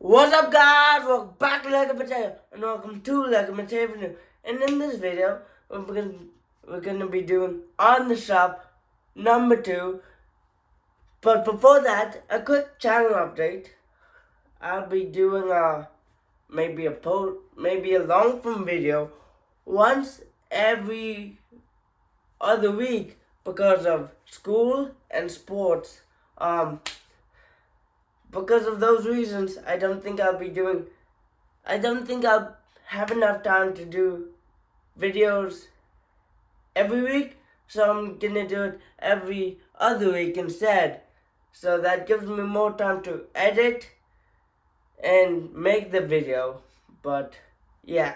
What's up, guys? Welcome back to Neca Potato, and welcome to Neca Potato. And in this video, we're gonna be doing on the shop number 2. But before that, a quick channel update. I'll be doing maybe a long form video once every other week because of school and sports. Because of those reasons, I don't think I'll have enough time to do videos every week, so I'm gonna do it every other week instead. So that gives me more time to edit and make the video. But yeah,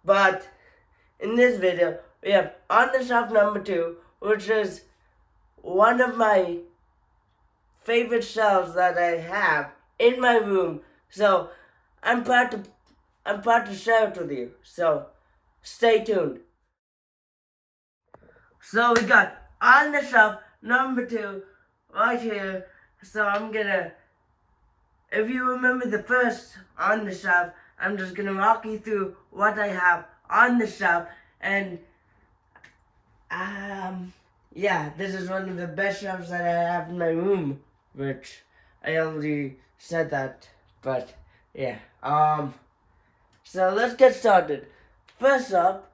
But in this video, we have on the shelf number 2, which is one of my favorite shelves that I have in my room. So I'm proud to share it with you. So stay tuned. So we got on the shelf number 2 right here. So if you remember the first on the shelf, I'm just gonna walk you through what I have on the shelf. And yeah, this is one of the best shelves that I have in my room, which I already said that, but yeah. So let's get started. First up,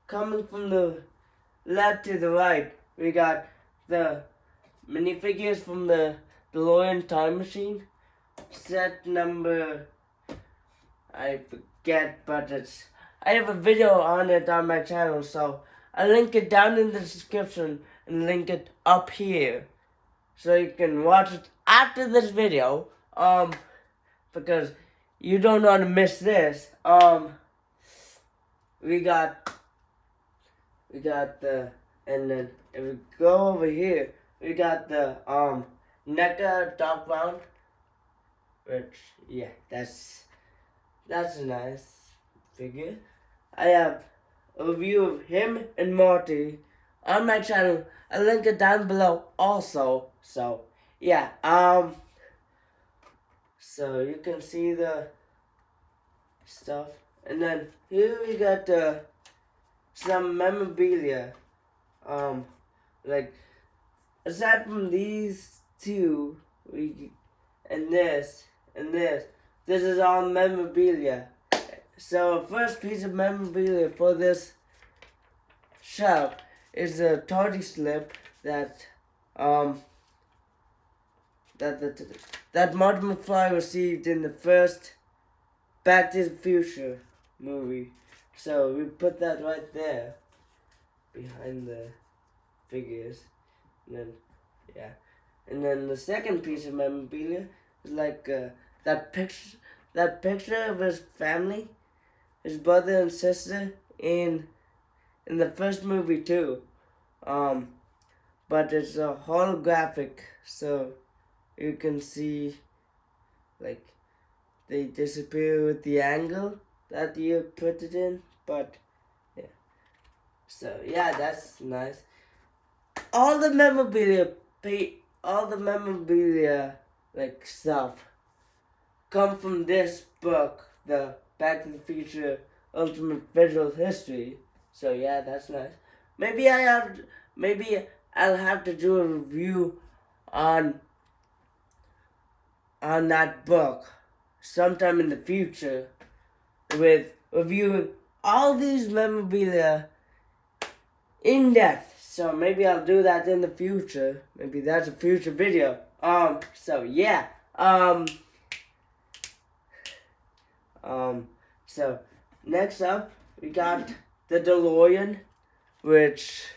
coming from the left to the right, we got the minifigures from the Delorean time machine. Set number, I forget, but I have a video on it on my channel, so I'll link it down in the description and link it up here, so you can watch it after this video, because you don't want to miss this. We got the, and then if we go over here, we got the Neca Doc Brown, which, yeah, that's a nice figure. I have a review of him and Morty on my channel. I'll link it down below also. So yeah, so you can see the stuff. And then here we got some memorabilia. Like, aside from these two, and this is all memorabilia. So first piece of memorabilia for this shelf is a tardy slip that that Marty McFly received in the first Back to the Future movie. So we put that right there behind the figures. And then and then the second piece of memorabilia is like that picture of his family, his brother and sister in the first movie too. But it's a holographic, so you can see like they disappear with the angle that you put it in. But yeah, so yeah, that's nice. All the memorabilia like stuff come from this book, the Back to the Future Ultimate Visual History. So yeah, that's nice. Maybe I'll have to do a review on that book sometime in the future, with reviewing all these memorabilia in depth. So maybe I'll do that in the future. Maybe that's a future video. So yeah. So next up, we got the Delorean, which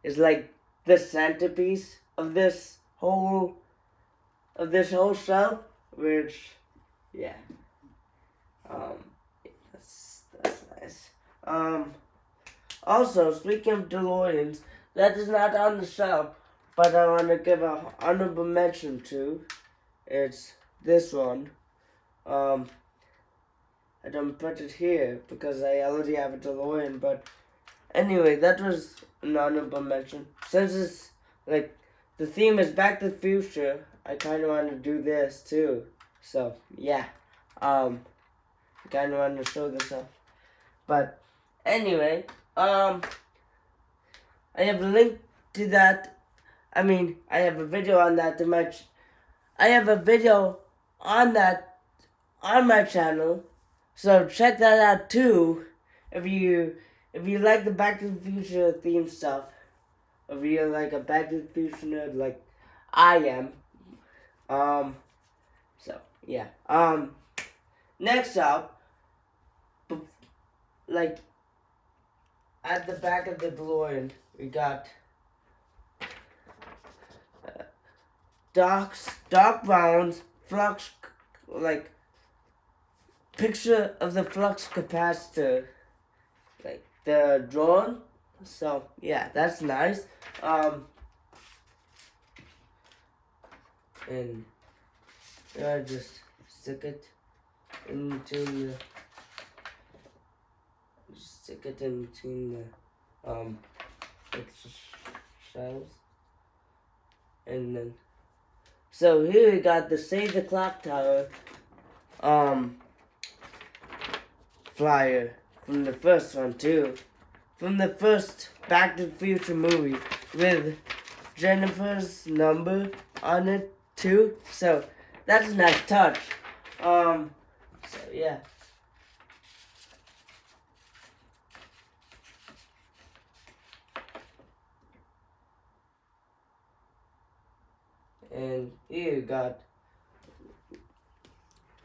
is like the centerpiece of this whole shelf, which, yeah, that's nice. Also, speaking of DeLoreans, that is not on the shelf, but I want to give an honorable mention to. It's this one. I don't put it here because I already have a DeLorean, but anyway, that was an honorable mention. Since it's like the theme is Back to the Future, I kind of want to do this too. So yeah, I kind of want to show this off. But anyway, I have a link to that. I mean, I have a video on that to my. I have a video on that on my channel, so check that out too. If you like the Back to the Future theme stuff, if you're like a Back to the Future nerd like I am, so yeah. Next up, like at the back of the Delorean, we got Doc Brown's Flux, like picture of the Flux Capacitor, like the drone. So yeah, that's nice. And I just stick it into the shells, and then so here we got the Save the Clock Tower flyer from the first one too, from the first Back to the Future movie with Jennifer's number on it too. So that's a nice touch. So yeah. And here you got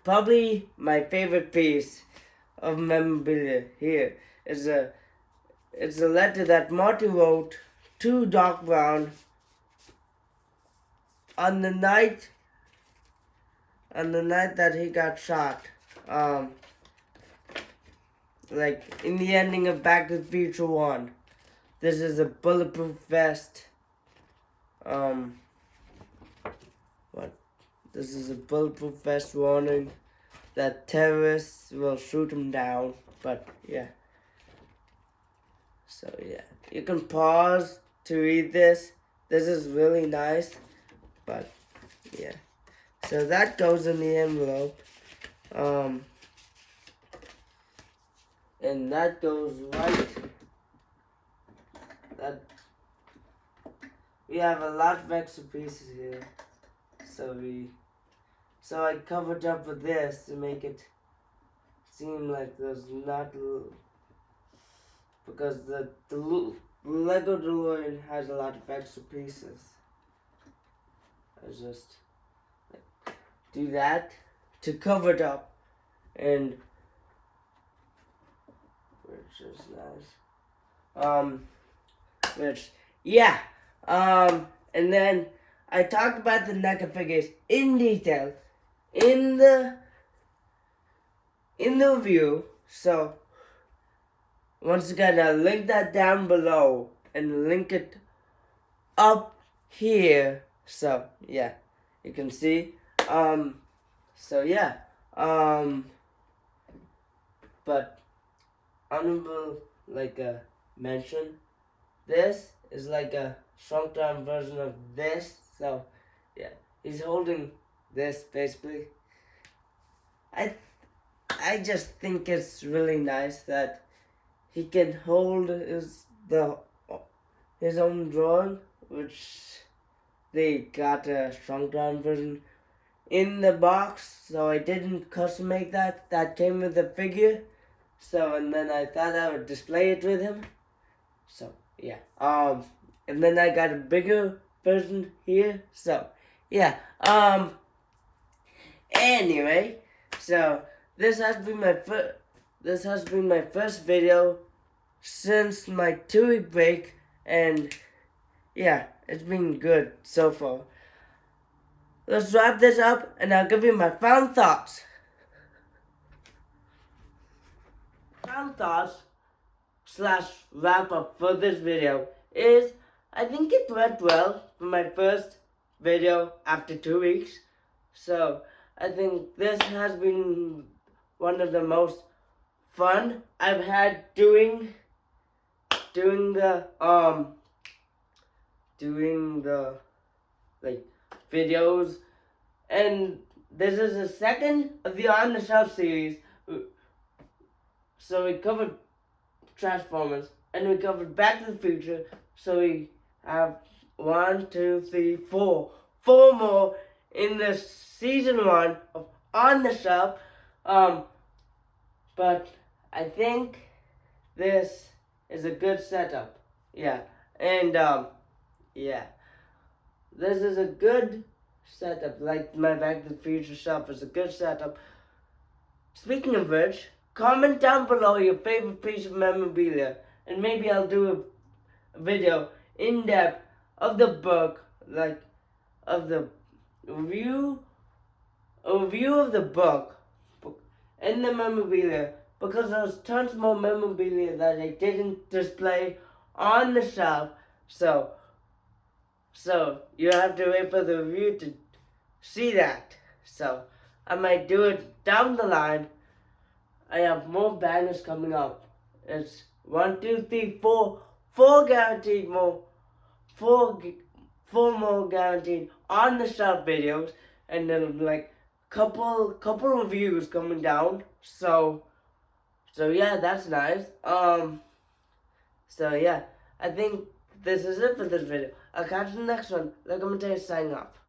probably my favorite piece of memorabilia. Here is it's a letter that Marty wrote to Doc Brown on the night that he got shot. Like in the ending of Back to the Future 1. This is a bulletproof vest. This is a bulletproof vest warning that terrorists will shoot him down. But yeah. So yeah, you can pause to read this. This is really nice. But yeah. So that goes in the envelope. And that goes right. We have a lot of extra pieces here. So I covered up with this to make it seem like there's not, because the Lego Delorean has a lot of extra pieces. I just do that to cover it up, and which is nice. Which yeah. And then I talked about the NECA figures in detail in the review. So once again, I'll link that down below and link it up here. So yeah, you can see. So yeah. But honorable mention. This is like a shrunk down version of this. So yeah, he's holding this basically. I just think it's really nice that he can hold his own drawing, which they got a shrunk down version in the box. So I didn't custom make that. That came with the figure. So and then I thought I would display it with him. So yeah. And then I got a bigger version here. So yeah. Anyway, so this has been my first video since my 2-week break, and yeah, it's been good so far. Let's wrap this up, and I'll give you my final thoughts. Final thoughts / wrap up for this video is, I think it went well for my first video after 2 weeks. So I think this has been one of the most fun I've had doing the like videos, and this is the second of the On the Shelf series. So we covered Transformers, and we covered Back to the Future. So we have 1, 2, 3, 4 more in the season 1 of On the Shelf. But I think this is a good setup. Yeah, and yeah, this is a good setup. Like my Back to the Future stuff is a good setup. Speaking of which, comment down below your favorite piece of memorabilia, and maybe I'll do a video in depth of the book, like of the review of the book and the memorabilia, because there's tons more memorabilia that I didn't display on the shelf. So you have to wait for the review to see that. So I might do it down the line. I have more banners coming up. It's 1, 2, 3, 4 guaranteed more, 4 more guaranteed on the shelf videos, and then like couple reviews coming down. So yeah, that's nice. So yeah, I think this is it for this video. I'll catch you in the next one. Like, I'm gonna signing off.